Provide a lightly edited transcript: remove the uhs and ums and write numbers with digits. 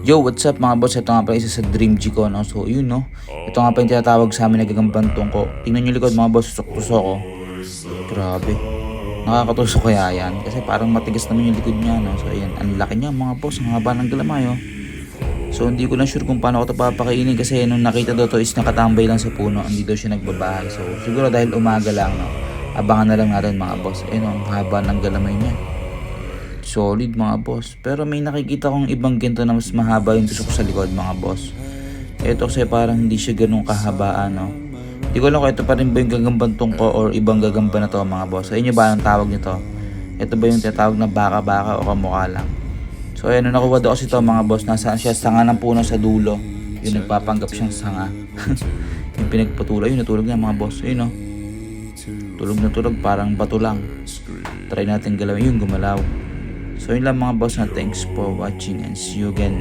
Yo, what's up mga boss? Ito nga pala isa sa Dream G ko, no? So, yun, no? Ito nga pala yung tinatawag sa amin na gagambantong ko. Tingnan nyo likod mga boss, tusok-tusok ko. Grabe. Nakakatusok kaya yan. Kasi parang matigas naman yung likod niya, no? So, ayan. Ang laki niya mga boss. Ang haba ng galamay, oh. So, hindi ko na sure kung paano ko ito papakainin kasi nung nakita daw to is nakatambay lang sa puno. Hindi daw siya nagbabahay. So, siguro dahil umaga lang, no? Abangan na lang natin mga boss. Ayun, ang haba ng galamay niya. Solid mga boss. Pero may nakikita kong ibang ginto na mas mahaba yung tusok sa likod mga boss. Ito kasi parang hindi siya ganun kahabaan, no? Hindi ko alam kung ito pa rin ba yung gagambantong ko or ibang gagamba na to mga boss. Sa inyo ba ang tawag nito? Ito ba yung tinatawag na baka-baka o kamukha lang? So ayan, nung nakuha daw kasi ito mga boss, nasaan siya? Sanga ng puno sa dulo. Yung nagpapanggap siyang sanga. Yung pinagpatulay, yung natulog niya mga boss. Ayun, no? Tulog na tulog, parang bato lang. Try natin galawin yung gumalaw. So yun lang mga boss, na thanks for watching and see you again